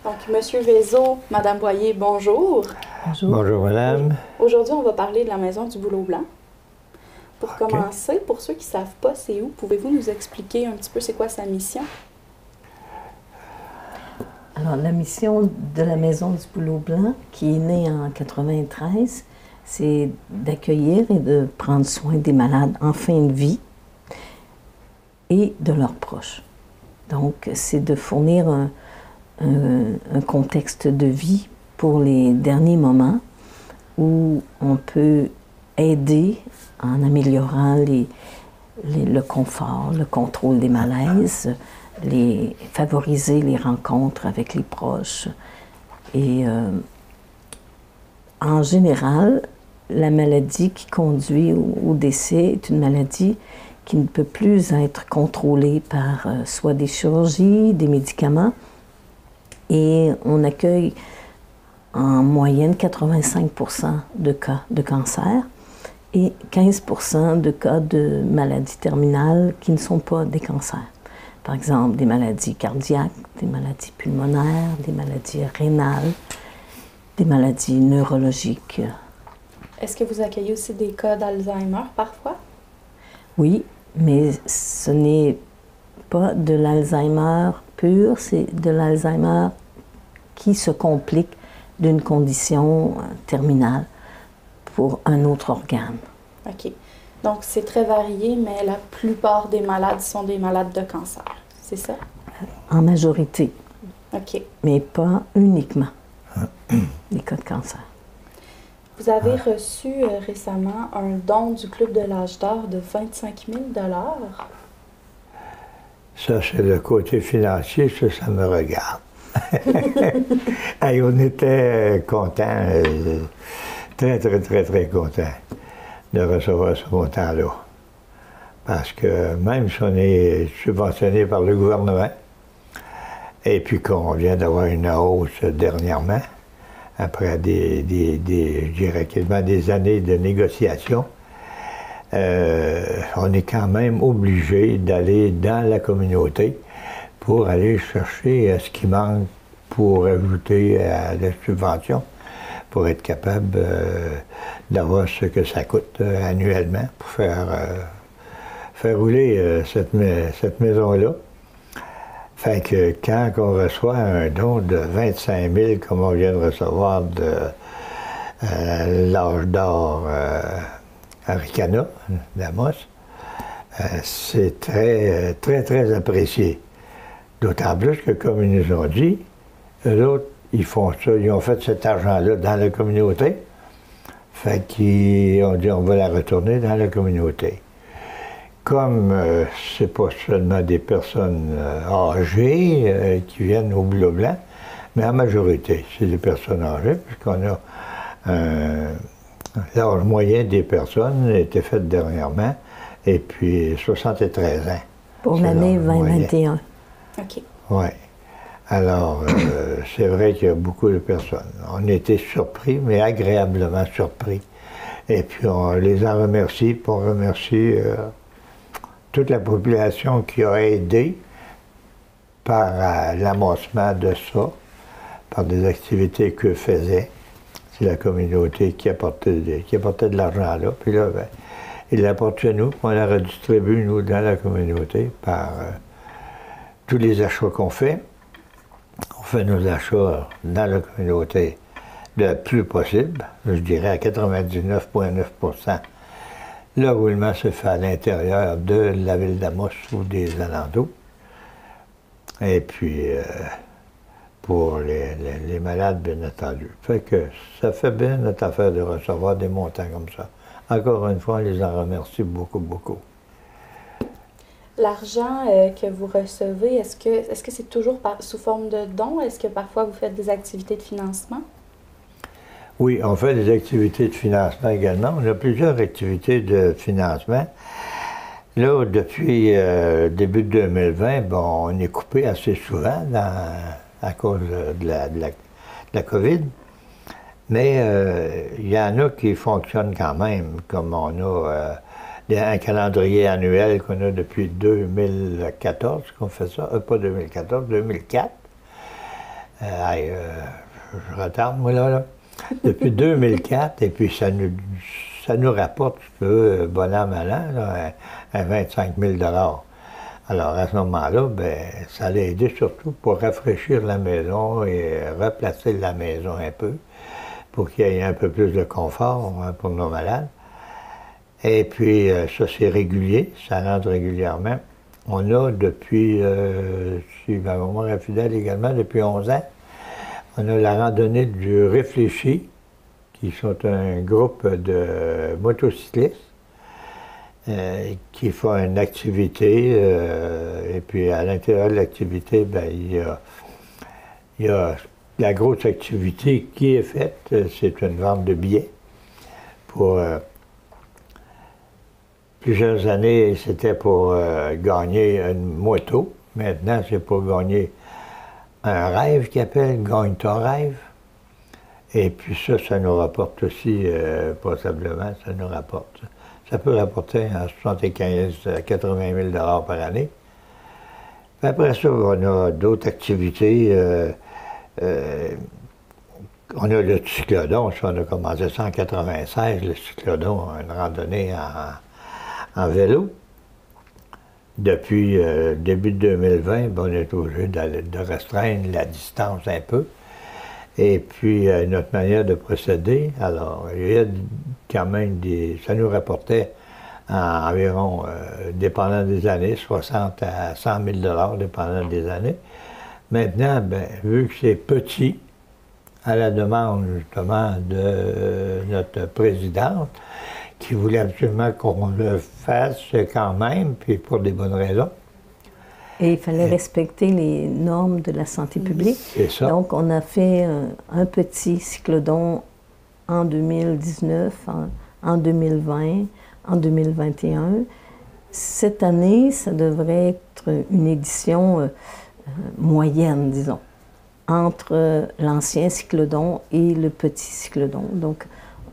Donc, Monsieur Vézo, Madame Boyer, bonjour. Bonjour. Bonjour, madame. Aujourd'hui, on va parler de la Maison du Bouleau Blanc. Pour commencer, pour ceux qui ne savent pas c'est où, pouvez-vous nous expliquer un petit peu c'est quoi sa mission? Alors, la mission de la Maison du Bouleau Blanc, qui est née en 93, c'est d'accueillir et de prendre soin des malades en fin de vie et de leurs proches. Donc, c'est de fournir un contexte de vie pour les derniers moments où on peut aider en améliorant le confort, le contrôle des malaises, favoriser les rencontres avec les proches. Et en général, la maladie qui conduit au décès est une maladie qui ne peut plus être contrôlée par soit des chirurgies, des médicaments. Et on accueille en moyenne 85% de cas de cancer et 15% de cas de maladies terminales qui ne sont pas des cancers. Par exemple, des maladies cardiaques, des maladies pulmonaires, des maladies rénales, des maladies neurologiques. Est-ce que vous accueillez aussi des cas d'Alzheimer parfois? Oui, mais ce n'est pas de l'Alzheimer pur, c'est de l'Alzheimer qui se complique d'une condition terminale pour un autre organe. OK. Donc, c'est très varié, mais la plupart des malades sont des malades de cancer, c'est ça? En majorité. OK. Mais pas uniquement les cas de cancer. Vous avez reçu récemment un don du Club de l'Âge d'Or de 25 000 $. Ça, c'est le côté financier, ça me regarde. Hey, on était contents, très contents de recevoir ce montant-là. Parce que même si on est subventionné par le gouvernement, et puis qu'on vient d'avoir une hausse dernièrement, après je dirais quasiment des années de négociations, on est quand même obligé d'aller dans la communauté pour aller chercher ce qui manque pour ajouter à la subvention, pour être capable d'avoir ce que ça coûte annuellement pour faire rouler cette maison-là. Fait que quand on reçoit un don de 25 000 comme on vient de recevoir de l'Âge d'Or à Ricana, d'Amos, c'est très apprécié. D'autant plus que, comme ils nous ont dit, eux autres, ils font ça, ils ont fait cet argent-là dans la communauté. Fait qu'ils ont dit on va la retourner dans la communauté. Comme c'est pas seulement des personnes âgées qui viennent au Bouleau Blanc, mais en majorité, c'est des personnes âgées, puisqu'on a l'âge moyen des personnes a été fait dernièrement, et puis 73 ans. Pour l'année 2021. OK. Oui. Alors, c'est vrai qu'il y a beaucoup de personnes. On était surpris, mais agréablement surpris. Et puis, on les en remercie, puis on remercie toute la population qui a aidé par l'amassement de ça, par des activités que faisait. C'est la communauté qui apportait de l'argent là. Puis là, ben, il l'apporte chez nous, puis on la redistribue, nous, dans la communauté, par tous les achats qu'on fait. On fait nos achats dans la communauté le plus possible, je dirais à 99,9%. Le roulement se fait à l'intérieur de la ville d'Amos ou des alentours. Et puis, pour les malades, bien entendu. Fait que ça fait bien notre affaire de recevoir des montants comme ça. Encore une fois, on les en remercie beaucoup. L'argent que vous recevez, est-ce que c'est toujours sous forme de dons? Est-ce que parfois vous faites des activités de financement? Oui, on fait des activités de financement également. On a plusieurs activités de financement. Là, depuis début 2020, bon, on est coupé assez souvent à cause de la COVID. Mais il y en a qui fonctionnent quand même, comme on a un calendrier annuel qu'on a depuis 2014 qu'on fait ça, pas 2014, 2004. Je retarde, moi, là. Depuis 2004, et puis ça nous rapporte, je peux, bon an, mal an, là, à 25 000 $. Alors, à ce moment-là, ben, ça allait aider surtout pour rafraîchir la maison et replacer la maison un peu, pour qu'il y ait un peu plus de confort pour nos malades. Et puis, ça, c'est régulier, ça rentre régulièrement. On a depuis, si ma mémoire est fidèle également, depuis 11 ans, on a la randonnée du Réfléchi, qui sont un groupe de motocyclistes qui font une activité. Et puis, à l'intérieur de l'activité, ben, il y a la grosse activité qui est faite, c'est une vente de billets. Pour plusieurs années, c'était pour gagner une moto. Maintenant, c'est pour gagner un rêve qu'ils appellent « Gagne ton rêve ». Et puis ça nous rapporte aussi, possiblement, ça nous rapporte. Ça peut rapporter à 75 à 80 000 $ par année. Puis après ça, on a d'autres activités. On a le cyclodon, ça, on a commencé ça en 1996, le cyclodon, une randonnée en vélo. Depuis début 2020, ben, on est obligé de restreindre la distance un peu. Et puis, notre manière de procéder, alors, il y a quand même ça nous rapportait environ, dépendant des années, 60 à 100 000 $, dépendant des années. Maintenant, ben, vu que c'est petit, à la demande justement de notre présidente, qui voulait absolument qu'on le fasse quand même, puis pour des bonnes raisons. Et il fallait respecter les normes de la santé publique. C'est ça. Donc, on a fait un petit cyclodon en 2019, en 2020, en 2021. Cette année, ça devrait être une édition moyenne, disons, entre l'ancien cyclodon et le petit cyclodon. Donc,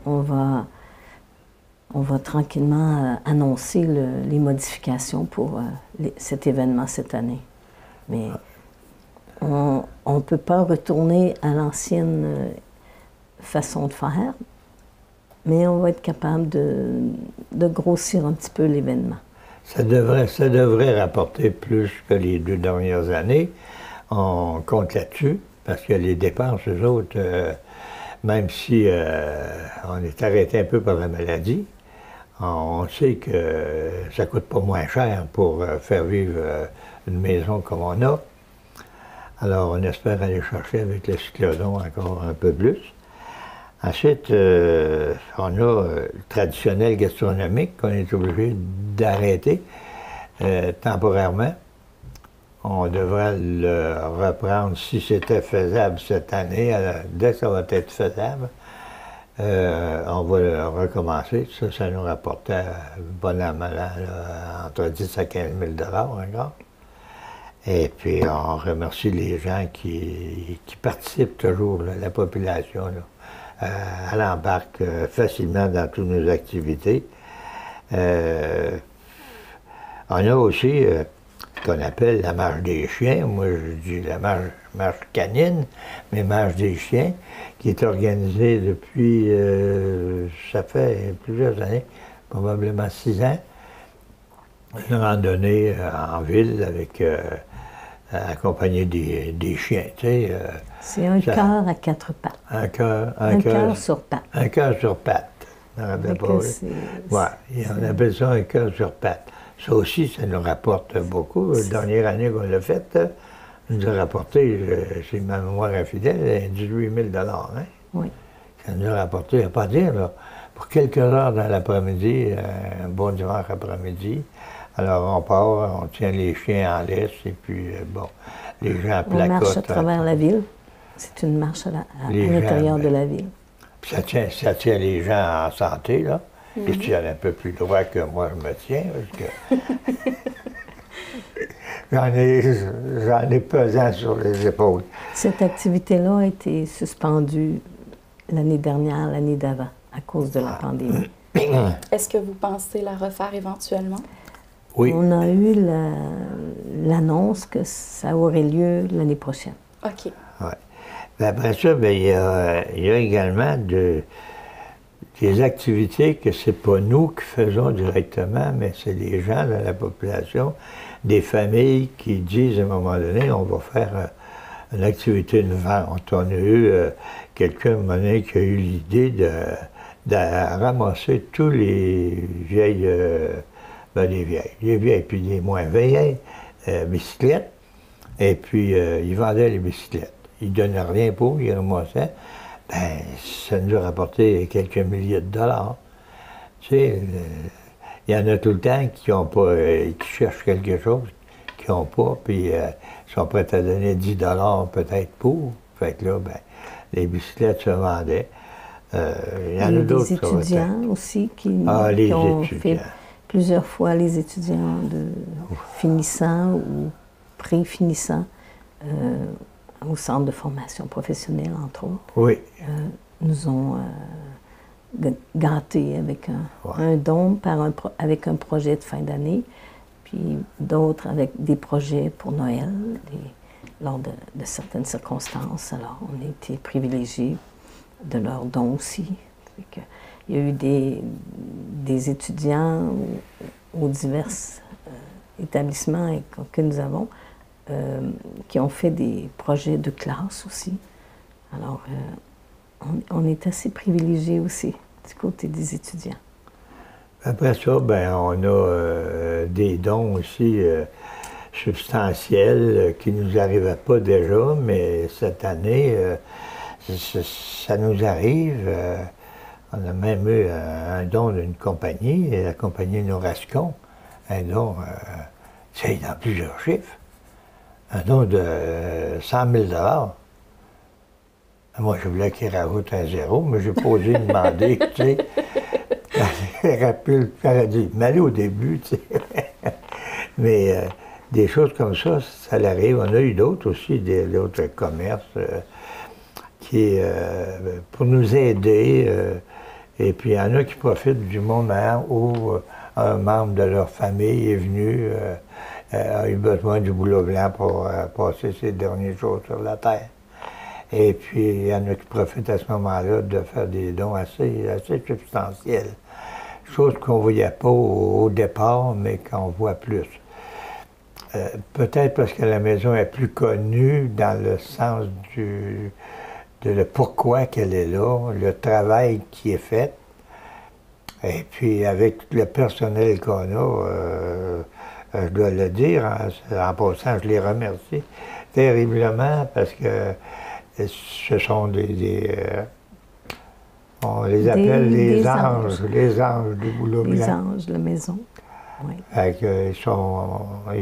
on va tranquillement annoncer les modifications pour cet événement cette année. Mais on ne peut pas retourner à l'ancienne façon de faire, mais on va être capable de grossir un petit peu l'événement. Ça devrait rapporter plus que les 2 dernières années. On compte là-dessus, parce que les dépenses, eux autres, même si on est arrêté un peu par la maladie, on sait que ça ne coûte pas moins cher pour faire vivre une maison comme on a. Alors, on espère aller chercher avec le cyclodon encore un peu plus. Ensuite, on a le traditionnel gastronomique qu'on est obligé d'arrêter temporairement. On devrait le reprendre si c'était faisable cette année. Dès que ça va être faisable, on va le recommencer. Ça nous rapportait, bon an, mal an, entre 10 à 15 000 $ encore. Et puis, on remercie les gens qui participent toujours, là, la population. Là. Elle embarque facilement dans toutes nos activités. On a aussi ce qu'on appelle la marche des chiens. Moi, je dis la marche canine, mais marche des chiens, qui est organisée depuis, ça fait plusieurs années, probablement 6 ans. Une randonnée en ville avec accompagné des chiens, tu sais. C'est un cœur à 4 pattes. Un cœur sur pattes. Un cœur sur pattes. On appelle ça un cœur sur pattes. Ça aussi, ça nous rapporte beaucoup. La dernière année qu'on l'a fait, ça nous a rapporté, si ma mémoire est fidèle, 18 000 $. Hein? Oui. Ça nous a rapporté, à pas dire, là, pour quelques heures dans l'après-midi, un bon dimanche après-midi. Alors, on part, on tient les chiens en laisse, et puis, bon, les gens placotent. On marche à travers la ville. C'est une marche à l'intérieur de la ville. Puis ça tient les gens en santé, là. Ils se tiennent un peu plus droit que moi, je me tiens, parce que j'en ai pesant sur les épaules. Cette activité-là a été suspendue l'année dernière, l'année d'avant, à cause de la pandémie. Est-ce que vous pensez la refaire éventuellement? Oui. On a eu l'annonce que ça aurait lieu l'année prochaine. OK. Ouais. Après ça, bien, il y a également des activités que c'est pas nous qui faisons directement, mais c'est des gens de la population, des familles qui disent à un moment donné, on va faire une activité de vente. On a eu quelqu'un à un moment donné qui a eu l'idée de ramasser tous les vieilles, les vieilles puis les moins vieilles bicyclettes, et puis ils vendaient les bicyclettes. Ils ne donnaient rien pour, ils ramassaient. Ben, ça nous a rapporté quelques milliers de dollars. Tu sais, il y en a tout le temps qui ont pas, qui cherchent quelque chose, qui n'ont pas, puis sont prêts à donner 10 dollars peut-être pour. Fait que là, ben, les bicyclettes se vendaient. Il y en a d'autres. Les étudiants aussi qui les ont étudiants. fait plusieurs fois les étudiants finissants ou pré-finissants au centre de formation professionnelle, entre autres. Oui. Nous ont gâtés avec un don avec un projet de fin d'année, puis d'autres avec des projets pour Noël, lors de certaines circonstances. Alors, on a été privilégiés de leurs dons aussi. Il y a eu des étudiants aux divers établissements que nous avons qui ont fait des projets de classe aussi. Alors, on est assez privilégiés aussi du côté des étudiants. Après ça, ben, on a des dons aussi substantiels qui ne nous arrivaient pas déjà, mais cette année, ça nous arrive. On a même eu un don d'une compagnie, la compagnie Norascon, un don, c'est dans plusieurs chiffres, un don de 100 000 $. Moi, je voulais qu'il rajoute un zéro, mais j'ai pas osé demander, tu sais. J'aurais dit, mais allez au début, tu sais. Mais des choses comme ça l'arrive. On a eu d'autres aussi, d'autres commerces qui, pour nous aider. Et puis, il y en a qui profitent du moment où un membre de leur famille est venu, a eu besoin du boulot blanc pour passer ses derniers jours sur la terre. Et puis, il y en a qui profitent à ce moment-là de faire des dons assez substantiels. Chose qu'on ne voyait pas au départ, mais qu'on voit plus. Peut-être parce que la maison est plus connue dans le sens de le pourquoi qu'elle est là, le travail qui est fait. Et puis, avec le personnel qu'on a, je dois le dire, en passant, je les remercie terriblement parce que ce sont on les appelle les anges du boulot blanc. Les anges de la maison, oui. Ils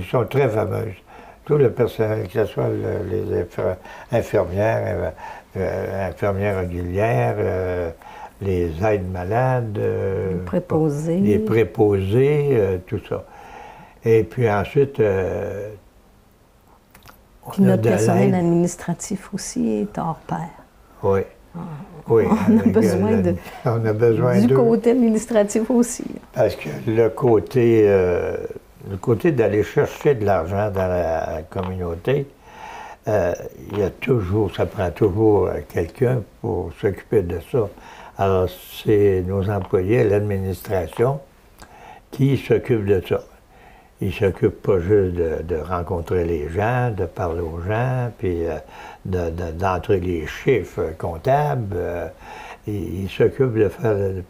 sont très fameux. Tout le personnel, que ce soit les infirmières, infirmières régulières, les aides malades, les préposés, tout ça. Et puis ensuite, puis notre personnel administratif aussi est hors pair. Oui. Oui, on a besoin du côté administratif aussi. Parce que le côté d'aller chercher de l'argent dans la communauté, il y a toujours, ça prend toujours quelqu'un pour s'occuper de ça. Alors, c'est nos employés à l'administration qui s'occupent de ça. Ils ne s'occupent pas juste de rencontrer les gens, de parler aux gens, puis d'entrer les chiffres comptables. Ils s'occupent de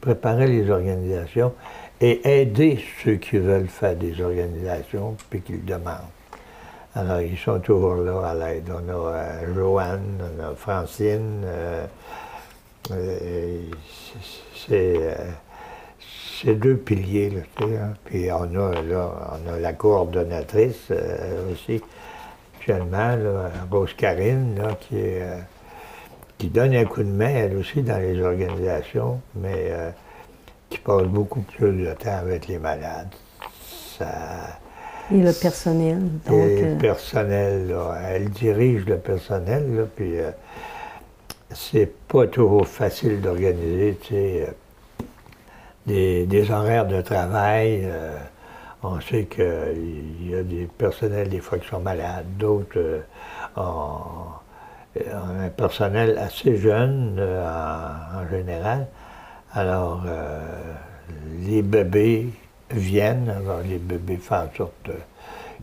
préparer les organisations et aider ceux qui veulent faire des organisations puis qui le demandent. Alors, ils sont toujours là à l'aide. On a Joanne, on a Francine. C'est deux piliers, là, tu sais, hein. Puis on a la coordonnatrice aussi, actuellement, là, Rose Karine, là, qui donne un coup de main, elle aussi, dans les organisations, mais qui passe beaucoup plus de temps avec les malades. Et le personnel, donc... Et le personnel, là, elle dirige le personnel, là, puis c'est pas toujours facile d'organiser, tu sais, des horaires de travail. On sait qu'il y a des personnels, des fois, qui sont malades, d'autres un personnel assez jeune en général. Alors, les bébés viennent, alors les bébés font en sorte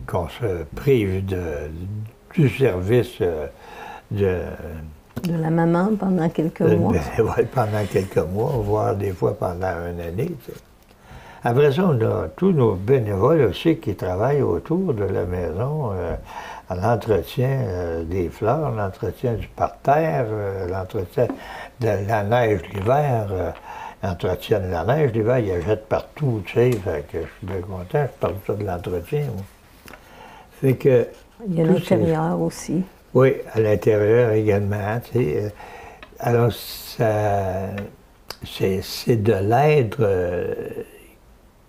qu'on se prive du service de la maman pendant quelques mois. Ouais, pendant quelques mois, voire des fois pendant une année. Tu sais. Après ça, on a tous nos bénévoles aussi qui travaillent autour de la maison, à l'entretien des fleurs, l'entretien du parterre, l'entretien de la neige l'hiver, l'entretien de la neige l'hiver, ils la jettent partout, tu sais, fait que je suis bien content, je parle de ça de l'entretien. Fait que... Il y a l'intérieur aussi. Oui, à l'intérieur également, tu sais. Alors, c'est de l'aide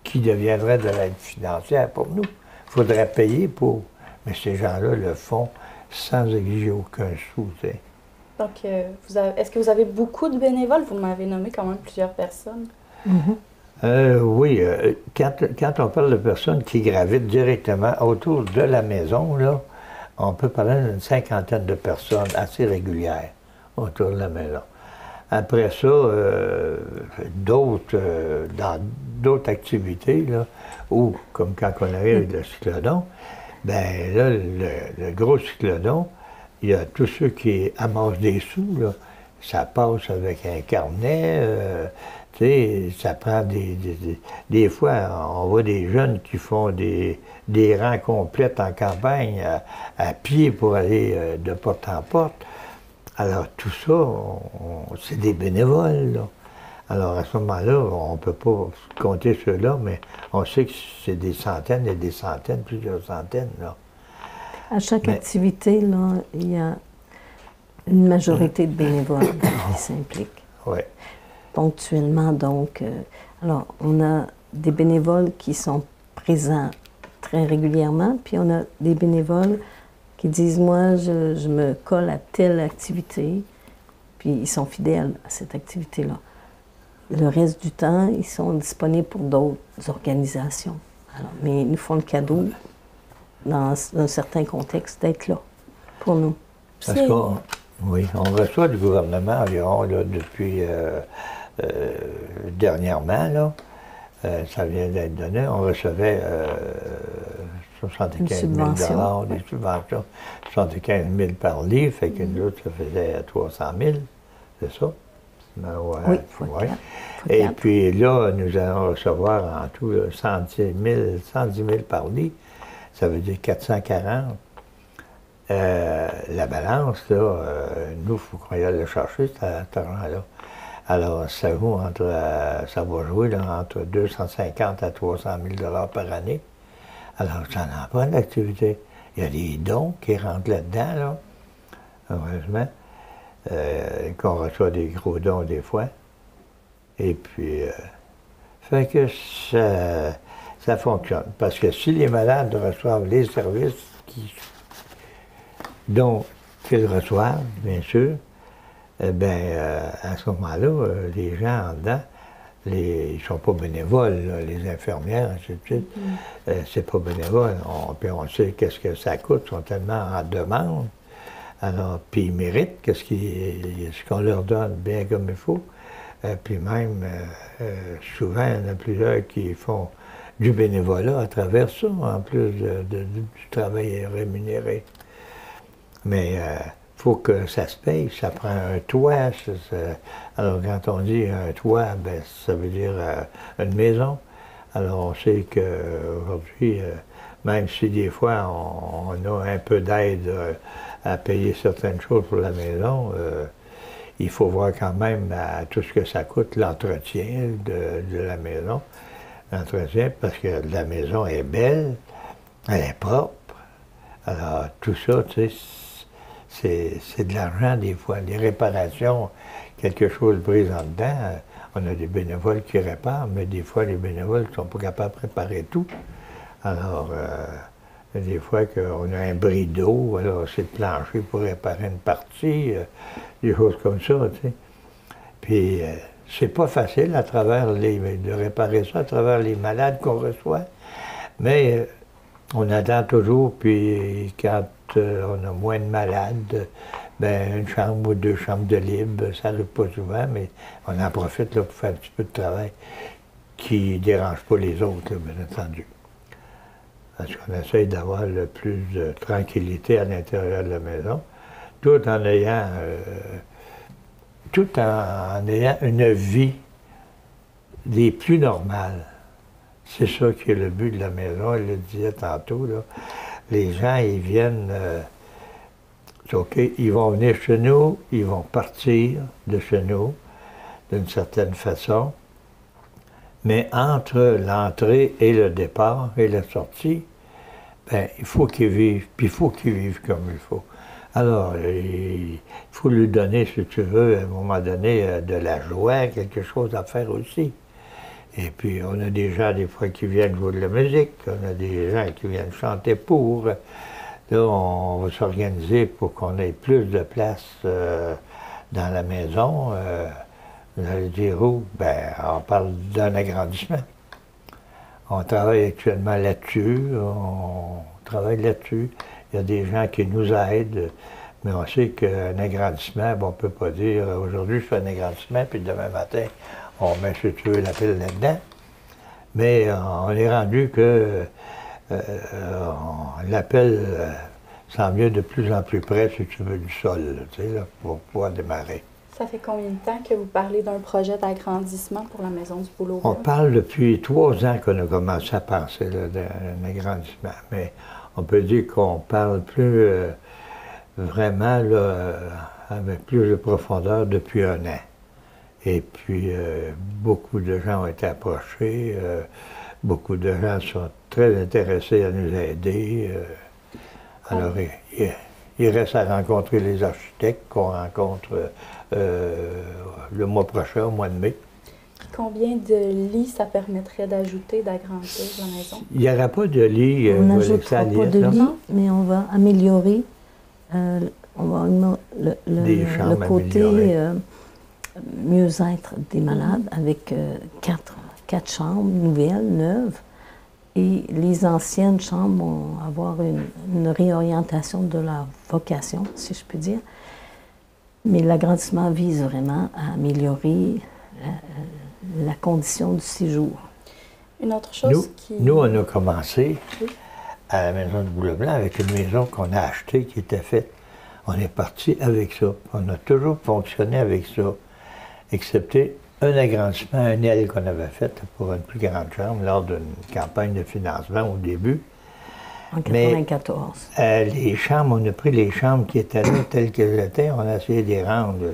qui deviendrait de l'aide financière pour nous. Il faudrait payer pour. Mais ces gens-là le font sans exiger aucun sou, tu sais. Donc, est-ce que vous avez beaucoup de bénévoles? Vous m'avez nommé quand même plusieurs personnes. Oui, quand on parle de personnes qui gravitent directement autour de la maison, là, on peut parler d'une 50aine de personnes assez régulières autour de la maison. Après ça, dans d'autres activités, là, ou comme quand on arrive avec le cyclodon, bien là, le gros cyclodon, il y a tous ceux qui amassent des sous, là, ça passe avec un carnet, tu sais, ça prend des fois, on voit des jeunes qui font des rangs complètes en campagne à pied pour aller de porte en porte. Alors tout ça, c'est des bénévoles, là. Alors à ce moment-là, on ne peut pas compter ceux-là, mais on sait que c'est des centaines et des centaines, plusieurs centaines, là. À chaque activité, là, il y a une majorité de bénévoles qui s'impliquent. Oui. Ponctuellement, donc. Alors, on a des bénévoles qui sont présents très régulièrement, puis on a des bénévoles qui disent, moi, je me colle à telle activité, puis ils sont fidèles à cette activité-là. Le reste du temps, ils sont disponibles pour d'autres organisations. Alors, mais ils nous font le cadeau, dans un certain contexte, d'être là pour nous. Parce qu'on reçoit du gouvernement environ, là, depuis dernièrement, là, ça vient d'être donné, on recevait 75 000 des subventions, 75 000 par livre, fait que nous autres, ça faisait 300 000, c'est ça? Oui, ouais. Et puis là, nous allons recevoir en tout 110 000 par livre, ça veut dire 440. La balance, là, nous, il faut qu'on aille le chercher, cet argent-là. Alors, ça va jouer là, entre 250 à 300 000 $ par année. Alors, ça n'en a pas d'activité. Il y a des dons qui rentrent là-dedans, là, heureusement, qu'on reçoit des gros dons des fois. Et puis, fait que ça fonctionne. Parce que si les malades reçoivent les services dont ils reçoivent, bien sûr, à ce moment-là, les gens en dedans, ils ne sont pas bénévoles, là, les infirmières, ainsi de suite. C'est pas bénévole. Puis on sait qu'est-ce que ça coûte, ils sont tellement en demande. Alors, puis ils méritent ce qu'on leur donne bien comme il faut. Puis même, souvent, il y en a plusieurs qui font du bénévolat à travers ça, en plus du travail rémunéré. Mais il faut que ça se paye, ça prend un toit. Alors quand on dit un toit, ben, ça veut dire une maison. Alors on sait qu'aujourd'hui, même si des fois on a un peu d'aide à payer certaines choses pour la maison, il faut voir quand même à tout ce que ça coûte, l'entretien de la maison. L'entretien, parce que la maison est belle, elle est propre. Alors tout ça, tu sais, c'est de l'argent des fois. Les réparations, quelque chose brise en dedans, on a des bénévoles qui réparent, mais des fois les bénévoles ne sont pas capables de réparer tout. Alors, des fois qu'on a un bris d'eau, alors c'est de plancher pour réparer une partie, des choses comme ça, tu sais. Puis, c'est pas facile de réparer ça à travers les malades qu'on reçoit, mais on attend toujours, puis quand on a moins de malades, ben, une chambre ou deux chambres de libre. Ça n'arrive pas souvent, mais on en profite là, pour faire un petit peu de travail qui ne dérange pas les autres, là, bien entendu. Parce qu'on essaye d'avoir le plus de tranquillité à l'intérieur de la maison, tout en ayant, une vie des plus normales. C'est ça qui est le but de la maison, il le disait tantôt, là. Les gens, ils viennent, OK, ils vont venir chez nous, ils vont partir de chez nous, d'une certaine façon, mais entre l'entrée et le départ et la sortie, ben, il faut qu'ils vivent, puis il faut qu'ils vivent comme il faut. Alors, il faut lui donner, si tu veux, à un moment donné, de la joie, quelque chose à faire aussi. Et puis, on a des gens, des fois, qui viennent jouer de la musique, on a des gens qui viennent chanter pour. Là, on va s'organiser pour qu'on ait plus de place dans la maison. Vous allez dire où? Ben, on parle d'un agrandissement. On travaille actuellement là-dessus, Il y a des gens qui nous aident, mais on sait qu'un agrandissement, bon, on ne peut pas dire aujourd'hui je fais un agrandissement, puis demain matin, on met, si tu veux, la pile là-dedans. Mais on est rendu que l'appel semble mieux de plus en plus près, si tu veux, du sol, là, tu sais, là, pour pouvoir démarrer. Ça fait combien de temps que vous parlez d'un projet d'agrandissement pour la Maison du Bouleau Blanc? On parle depuis 3 ans qu'on a commencé à penser d'un agrandissement, mais on peut dire qu'on parle plus vraiment là, avec plus de profondeur depuis 1 an. Et puis, beaucoup de gens ont été approchés, beaucoup de gens sont très intéressés à nous aider. Alors, il reste à rencontrer les architectes qu'on rencontre le mois prochain, au mois de mai. Combien de lits ça permettrait d'ajouter, d'agrandir la maison? Il n'y aura pas de lit. On n'ajoutera pas de lit, mais on va améliorer le côté mieux-être des malades avec 4 chambres nouvelles, neuves. Et les anciennes chambres vont avoir une réorientation de leur vocation, si je peux dire. Mais l'agrandissement vise vraiment à améliorer la condition du séjour. Une autre chose Nous, on a commencé à la Maison du Bouleau Blanc avec une maison qu'on a achetée qui était faite. On est parti avec ça. On a toujours fonctionné avec ça, excepté un agrandissement, un aile qu'on avait fait pour une plus grande chambre lors d'une campagne de financement au début. En 1994. Les chambres, on a pris les chambres qui étaient là telles qu'elles étaient, on a essayé de les rendre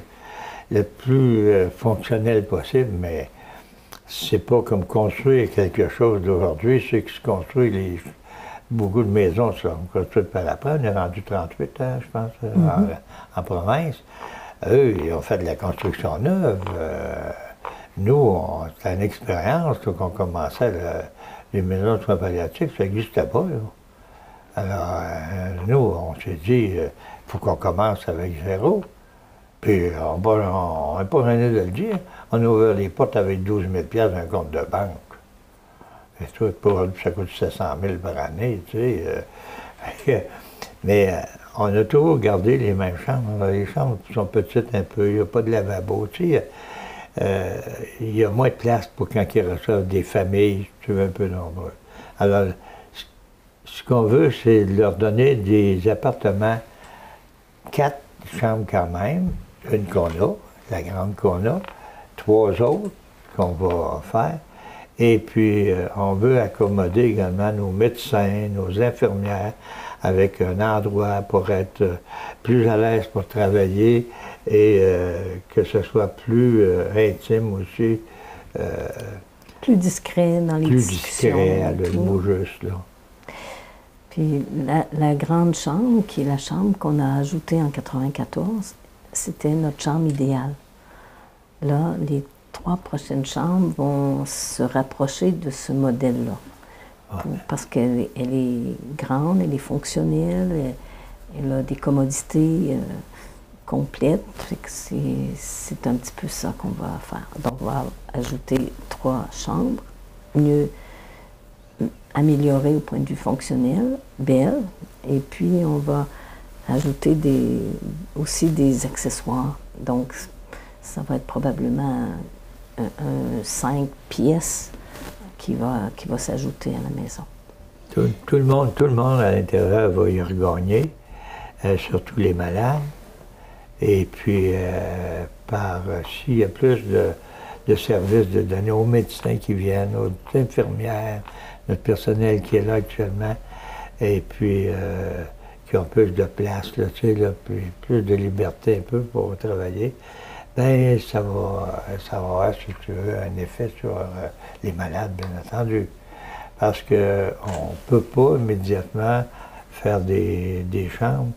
le plus fonctionnel possible, mais c'est pas comme construire quelque chose d'aujourd'hui, c'est que se construit beaucoup de maisons sont construites par après. On est rendu 38 ans, je pense, en province. Eux, ils ont fait de la construction neuve. Nous, c'était une expérience qu'on commençait les maisons de soins palliatifs, ça n'existait pas. Là. Alors, nous, on s'est dit, il faut qu'on commence avec 0. Puis, on n'est pas gêné de le dire. On a ouvert les portes avec 12 000 $, d'un compte de banque. Et tout, ça coûte 700 000 par année, tu sais. Mais on a toujours gardé les mêmes chambres. Alors, les chambres sont petites un peu, il n'y a pas de lavabo, tu sais. Il y a moins de place pour quand ils reçoivent des familles, tu veux, un peu nombreux. Alors, ce qu'on veut, c'est leur donner des appartements, 4 chambres quand même, une qu'on a, la grande qu'on a, 3 autres qu'on va faire. Et puis, on veut accommoder également nos médecins, nos infirmières, avec un endroit pour être plus à l'aise pour travailler et que ce soit plus intime aussi. Plus discret dans les discussions. Plus discret, le mot juste, là. Puis la grande chambre, qui est la chambre qu'on a ajoutée en 1994, c'était notre chambre idéale. Là, les 3 prochaines chambres vont se rapprocher de ce modèle-là. Parce qu'elle est grande, elle est fonctionnelle, elle a des commodités complètes. C'est un petit peu ça qu'on va faire. Donc, on va ajouter 3 chambres, mieux améliorées au point de vue fonctionnel, belles. Et puis, on va ajouter aussi des accessoires. Donc, ça va être probablement un 5 pièces qui va s'ajouter à la maison. Tout le monde à l'intérieur va y regagner, surtout les malades. Et puis, s'il y a plus de services de donner aux médecins qui viennent, aux infirmières, notre personnel qui est là actuellement, et puis qui ont plus de place, là, tu sais, là, plus de liberté un peu pour travailler, bien, ça va avoir, si tu veux, un effet sur les malades, bien entendu. Parce qu'on ne peut pas immédiatement faire des chambres.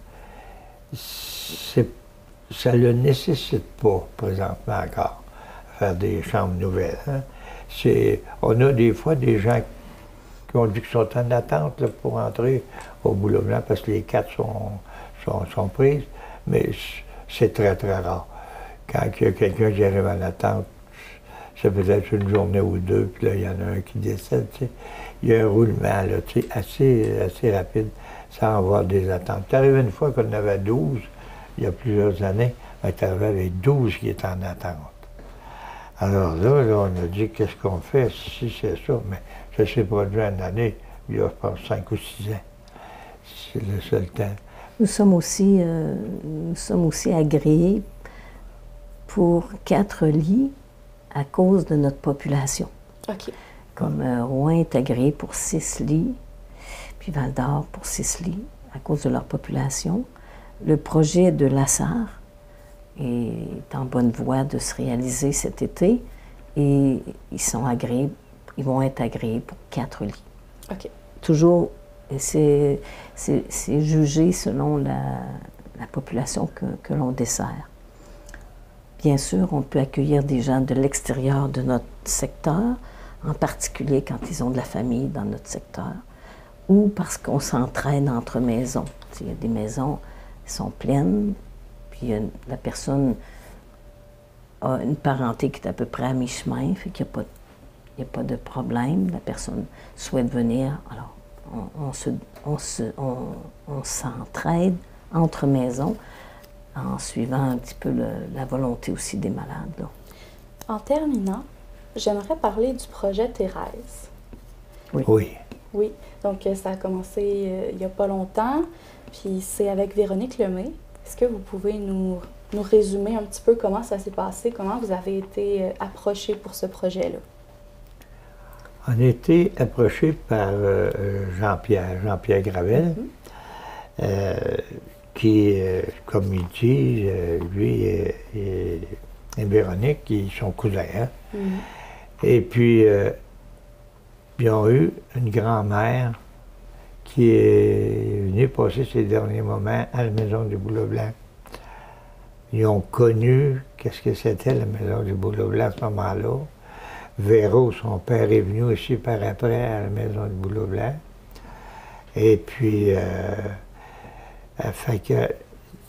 Ça ne le nécessite pas, présentement encore, faire des chambres nouvelles. Hein. On a des fois des gens qui ont dit qu'ils sont en attente là, pour entrer au Boulot Blanc parce que les 4 sont prises, mais c'est très, très rare. Quand il y a quelqu'un qui arrive en attente, c'est peut-être une journée ou deux, puis là, il y en a un qui décède. Tu sais. Il y a un roulement là, tu sais, assez rapide, sans avoir des attentes. C'est arrivé une fois qu'on en avait 12, il y a plusieurs années, on est arrivé avec 12 qui étaient en attente. Alors là, on a dit, qu'est-ce qu'on fait si c'est ça? Mais ça s'est produit une année, il y a, je pense, 5 ou 6 ans. C'est le seul temps. Nous sommes aussi agréés pour 4 lits à cause de notre population. OK. Comme Rouen est agréé pour 6 lits, puis Val-d'Or pour 6 lits, à cause de leur population. Le projet de Lassar est en bonne voie de se réaliser cet été et ils vont être agréés pour 4 lits. OK. Toujours, c'est jugé selon la population que l'on dessert. Bien sûr, on peut accueillir des gens de l'extérieur de notre secteur, en particulier quand ils ont de la famille dans notre secteur, ou parce qu'on s'entraîne entre maisons. Il y a des maisons qui sont pleines, puis la personne a une parenté qui est à peu près à mi-chemin, fait qu'il n'y a pas de problème. La personne souhaite venir, alors on s'entraide entre maisons en suivant un petit peu la volonté aussi des malades. Là. En terminant, j'aimerais parler du projet Thérèse. Oui. Oui, donc ça a commencé il n'y a pas longtemps, puis c'est avec Véronique Lemay. Est-ce que vous pouvez nous résumer un petit peu comment ça s'est passé, comment vous avez été approché pour ce projet-là? On a été approché par Jean-Pierre Gravel, qui, comme il dit, lui et Véronique, ils sont cousins. Hein? Et puis, ils ont eu une grand-mère qui est venue passer ses derniers moments à la Maison du Boulot Blanc. Ils ont connu qu'est-ce que c'était la Maison du Boulot Blanc à ce moment-là. Véro, son père, est venu aussi par après à la Maison du Boulot Blanc. Et puis, fait que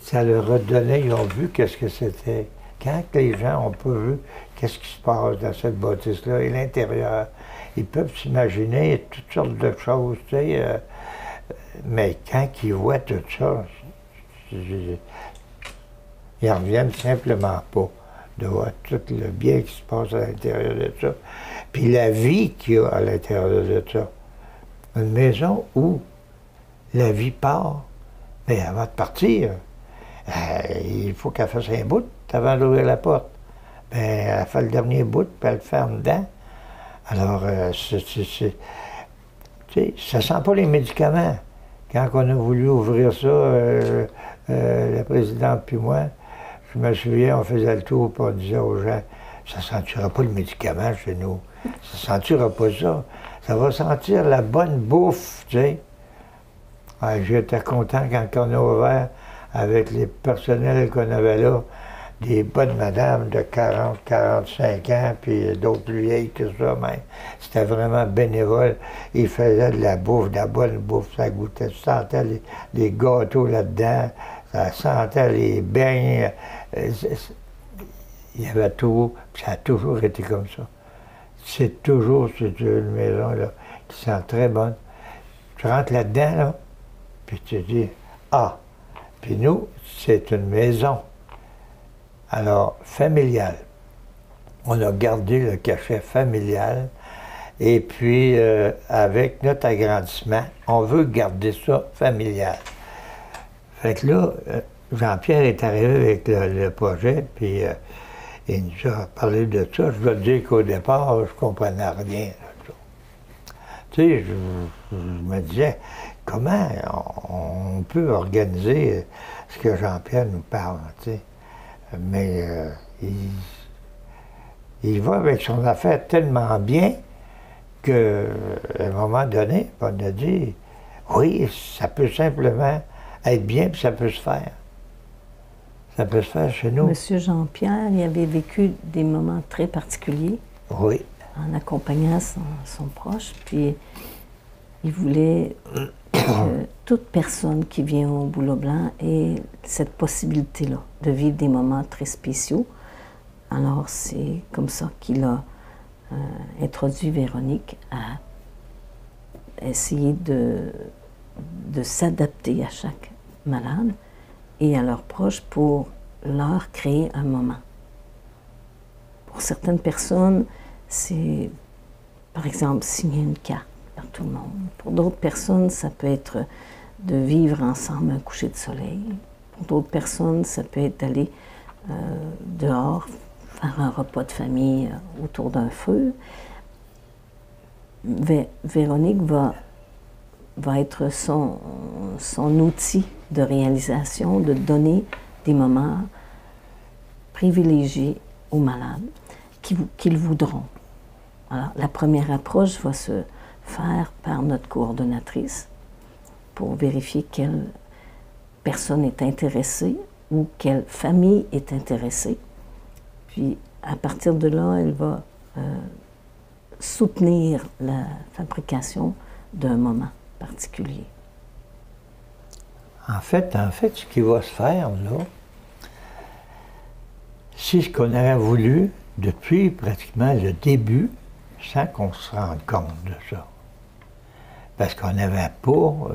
ça leur a donné, ils ont vu qu'est-ce que c'était. Quand les gens n'ont pas vu qu'est-ce qui se passe dans cette bâtisse-là et l'intérieur, ils peuvent s'imaginer toutes sortes de choses, tu sais. Mais quand ils voient tout ça, ils n'en reviennent simplement pas de voir tout le bien qui se passe à l'intérieur de ça. Puis la vie qu'il y a à l'intérieur de ça. Une maison où la vie part, mais avant de partir, il faut qu'elle fasse un bout avant d'ouvrir la porte. Bien, elle fait le dernier bout, puis elle le ferme dedans. Alors, tu sais, ça sent pas les médicaments. Quand on a voulu ouvrir ça, la présidente puis moi, je me souviens, on faisait le tour, puis on disait aux gens, ça ne sentira pas le médicament chez nous. Ça ne sentira pas ça. Ça va sentir la bonne bouffe, tu sais. J'étais content quand on a ouvert avec les personnels qu'on avait là, des bonnes madames de 40, 45 ans, puis d'autres plus vieilles que ça même. C'était vraiment bénévole. Ils faisaient de la bouffe, de la bonne bouffe, ça goûtait. Tu sentais les gâteaux là-dedans, ça sentait les beignes. Il y avait tout, puis ça a toujours été comme ça. C'est toujours une maison là, qui sent très bonne. Tu rentres là-dedans, là, puis tu te dis, ah! Puis nous, c'est une maison, alors familiale. On a gardé le cachet familial. Et puis, avec notre agrandissement, on veut garder ça familial. Fait que là, Jean-Pierre est arrivé avec le projet, puis il nous a parlé de ça. Je dois te dire qu'au départ, je ne comprenais rien. Tu sais, je me disais, comment on peut organiser ce que Jean-Pierre nous parle, tu sais. Mais il va avec son affaire tellement bien qu'à un moment donné, on a dit, oui, ça peut simplement être bien, puis ça peut se faire. Ça peut se faire chez nous. Monsieur Jean-Pierre, il avait vécu des moments très particuliers. Oui. En accompagnant son proche, puis il voulait que toute personne qui vient au Bouleau Blanc ait cette possibilité-là de vivre des moments très spéciaux. Alors c'est comme ça qu'il a introduit Véronique à essayer de s'adapter à chaque malade et à leurs proches pour leur créer un moment. Pour certaines personnes, c'est, par exemple, signer une carte par tout le monde. Pour d'autres personnes, ça peut être de vivre ensemble un coucher de soleil. Pour d'autres personnes, ça peut être d'aller dehors, faire un repas de famille autour d'un feu. Véronique va être son outil de réalisation, de donner des moments privilégiés aux malades qu'ils voudront. Alors, la première approche va se faire par notre coordonnatrice pour vérifier quelle personne est intéressée ou quelle famille est intéressée. Puis, à partir de là, elle va soutenir la fabrication d'un moment particulier. En fait, ce qui va se faire, là, c'est ce qu'on aurait voulu depuis pratiquement le début, sans qu'on se rende compte de ça. Parce qu'on n'avait pas... on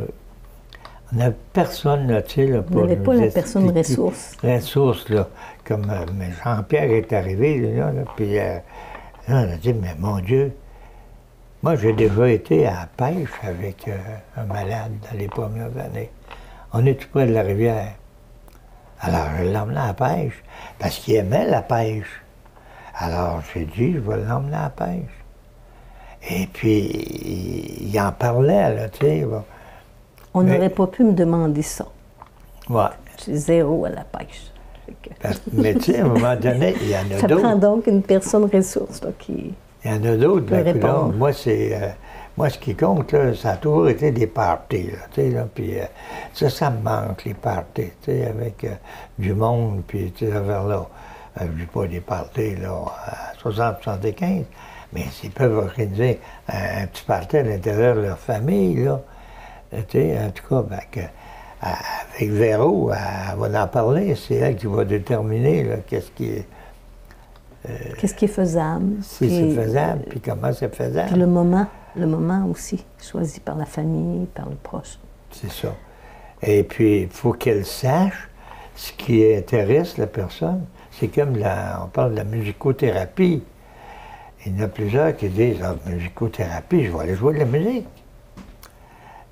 n'avait personne, là, tu sais, là, pour... On n'avait pas la personne ressource. Ressource, là. Comme mais Jean-Pierre est arrivé, là, puis là, on a dit, mais mon Dieu, moi, j'ai déjà été à la pêche avec un malade dans les premières années. On est tout près de la rivière. Alors, je l'ai emmené à la pêche, parce qu'il aimait la pêche. Alors, j'ai dit, je vais l'emmener à la pêche. Et puis, il en parlait, là, tu sais. Bon. On n'aurait pas pu me demander ça. Ouais. J'ai zéro à la pêche. Mais tu sais, à un moment donné, il y en a d'autres. Ça prend donc une personne ressource, là, qui... Il y en a d'autres, là, moi, c'est... moi, ce qui compte, là, ça a toujours été des parties, là, tu sais, là, puis ça me manque, les parties, tu sais, avec du monde, puis, tu sais, vers là, je dis pas des parties, là, à 60-75, mais s'ils peuvent organiser un petit party à l'intérieur de leur famille, là, tu sais, en tout cas, ben, avec Véro, elle va en parler, c'est elle qui va déterminer, là, qu'est-ce qui est... qu'est-ce qui est faisable. Si c'est faisable, puis comment c'est faisable. Puis le moment aussi, choisi par la famille, par le proche. C'est ça. Et puis, il faut qu'elle sache ce qui intéresse la personne. C'est comme, on parle de la musicothérapie. Il y en a plusieurs qui disent, ah, musicothérapie, je vais aller jouer de la musique.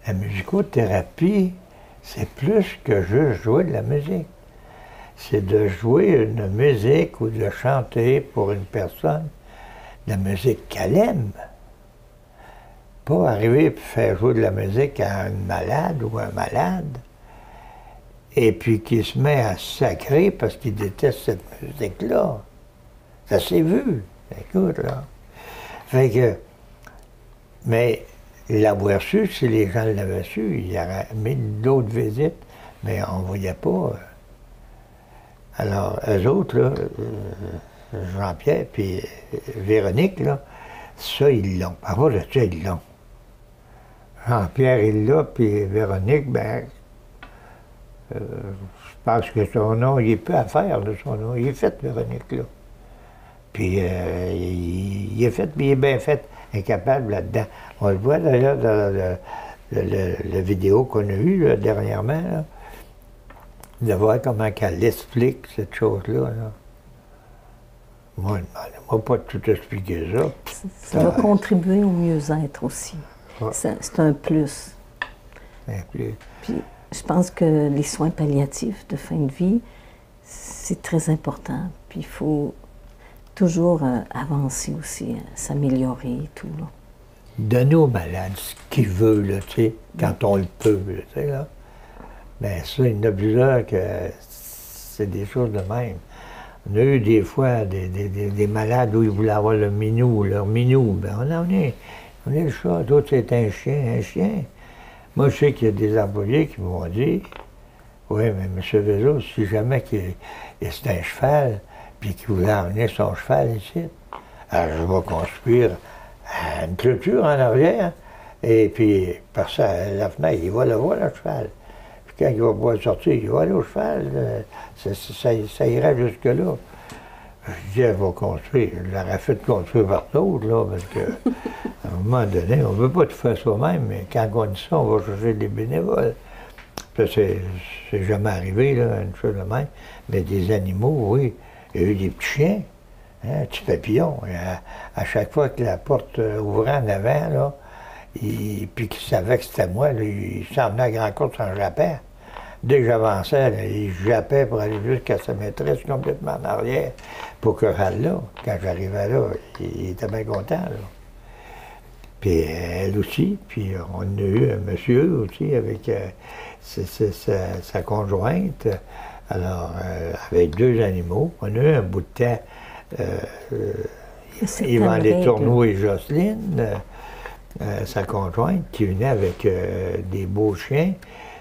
La musicothérapie, c'est plus que juste jouer de la musique. C'est de jouer une musique ou de chanter pour une personne de la musique qu'elle aime. Pas arriver et faire jouer de la musique à une malade ou un malade, et puis qui se met à sacrer parce qu'il déteste cette musique-là. Ça s'est vu. Écoute, là. Fait que... Mais l'avoir su, si les gens l'avaient su, il y aurait mis d'autres visites, mais on ne voyait pas... Alors, eux autres, là, Jean-Pierre puis Véronique, là, ça, ils l'ont. Par rapport à ça, ils l'ont. Jean-Pierre, il l'a, puis Véronique, ben, je pense que son nom, il est peu à faire de son nom. Il est fait, Véronique, là. Puis, il est fait, puis il est bien fait, incapable là-dedans. On le voit d'ailleurs dans la vidéo qu'on a eue, là, dernièrement, là. de voir comment qu'elle explique cette chose-là. Là. Moi, demandez-moi pas de tout expliquer ça. Ça va contribuer au mieux-être aussi. Ouais. C'est un plus. Puis, Puis, je pense que les soins palliatifs de fin de vie, c'est très important. Puis, il faut toujours avancer aussi, s'améliorer et tout. Là. donner aux malades ce qu'ils veulent, là, tu sais, quand on le peut, là, tu sais, là. Bien, ça, il y en a plusieurs que c'est des choses de même. On a eu des fois des malades où ils voulaient avoir le minou, leur minou. Bien, on est le chat, d'autres c'est un chien, un chien. Moi, je sais qu'il y a des employés qui m'ont dit, oui, mais M. Vézo, si jamais c'est un cheval, puis qu'il voulait emmener son cheval ici, alors je vais construire une clôture en arrière, et puis par ça, la fenêtre, il va le voir, le cheval. Puis quand il va pouvoir sortir, il va aller au cheval, ça ira jusque-là. Je dis, elle va construire. Je l'aurais fait construire par d'autres, là, parce que, à un moment donné, on ne veut pas tout faire soi-même, mais quand on dit ça, on va chercher des bénévoles. Ça, c'est jamais arrivé, là, une chose de même. Mais des animaux, oui. Il y a eu des petits chiens, hein, petits papillons. Et à chaque fois que la porte ouvrait en avant, là, puis qu'il savait que c'était moi, là, il s'en venait à grand cours sans japper. Dès que j'avançais, là, il jappait pour aller jusqu'à sa maîtresse complètement en arrière pour que j'aille là. Quand j'arrivais là, il était bien content. Là. Puis elle aussi, puis on a eu un monsieur aussi avec sa conjointe, alors avec deux animaux. On a eu un bout de temps, Yvan Letourneau et Jocelyne, sa conjointe, qui venait avec des beaux chiens.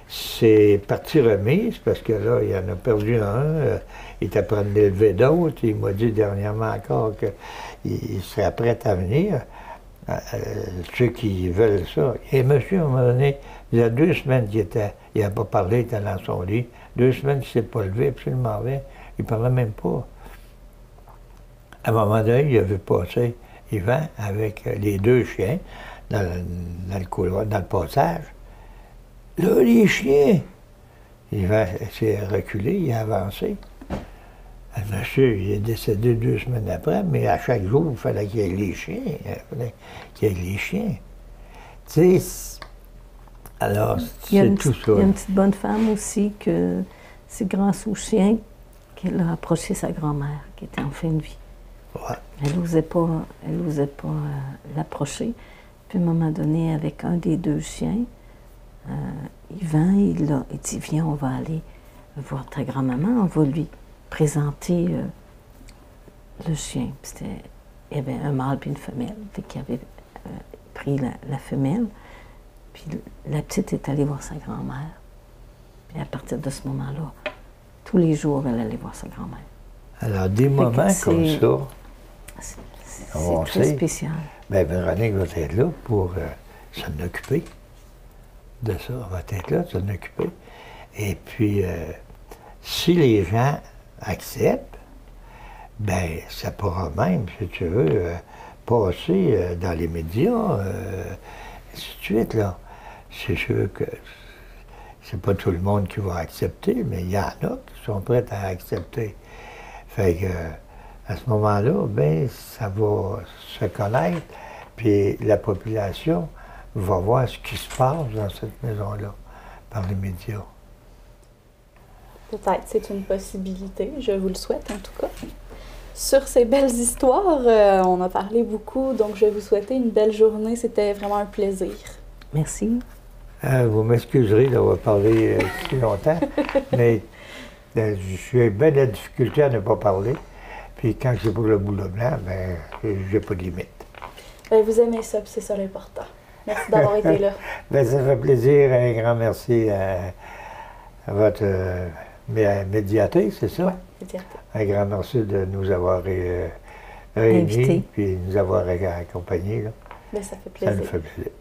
C'est parti remise, parce que là, il en a perdu un, il était prêt à l'élever d'autres. Il m'a dit dernièrement encore qu'il serait prêt à venir. Ceux qui veulent ça. Et monsieur, à un moment donné, il y a 2 semaines qu'il était, il n'a pas parlé, il était dans son lit. 2 semaines qu'il ne s'est pas levé, absolument rien. Il ne parlait même pas. À un moment donné, il a vu passer Yvan avec les 2 chiens dans le couloir, dans le passage. Là, les chiens! Yvan s'est reculé, il a avancé. Le monsieur, il est décédé 2 semaines après, mais à chaque jour, il fallait qu'il y ait les chiens. Il fallait qu'il y ait les chiens. Tu sais, alors, c'est tout ça. Il y a une petite bonne femme aussi que c'est grâce au chien qu'elle a approché sa grand-mère, qui était en fin de vie. Ouais. Elle n'osait pas l'approcher. Puis à un moment donné, avec un des 2 chiens, Yvan, il dit, viens, on va aller voir ta grand-maman, on va lui présenter le chien. Il y avait un mâle puis une femelle, qui avait pris la femelle. Puis la petite est allée voir sa grand-mère. Puis à partir de ce moment-là, tous les jours, elle allait voir sa grand-mère. Alors, des moments comme ça, c'est très spécial. Bien, Véronique va être là pour s'en occuper de ça. Elle va être là, s'en occuper. Et puis, si les gens acceptent, bien, ça pourra même, si tu veux, passer dans les médias, ainsi de suite, là. C'est sûr que c'est pas tout le monde qui va accepter, mais il y en a qui sont prêts à accepter. Fait que, à ce moment-là, bien, ça va se connaître, puis la population va voir ce qui se passe dans cette maison-là, par les médias. Peut-être, c'est une possibilité, je vous le souhaite en tout cas. Sur ces belles histoires, on a parlé beaucoup, donc je vais vous souhaiter une belle journée, c'était vraiment un plaisir. Merci. Vous m'excuserez d'avoir parlé si longtemps, mais je suis bien de la difficulté à ne pas parler. Puis quand c'est pour le boulot blanc, ben j'ai pas de limite. Vous aimez ça, puis c'est ça l'important. Merci d'avoir été là. Ben, ça fait plaisir. Un grand merci à votre médiatrice, c'est ça? Oui, médiatrice. Un grand merci de nous avoir réunis, puis nous avoir accompagnés. Là. Ben, ça fait plaisir. Ça nous fait plaisir.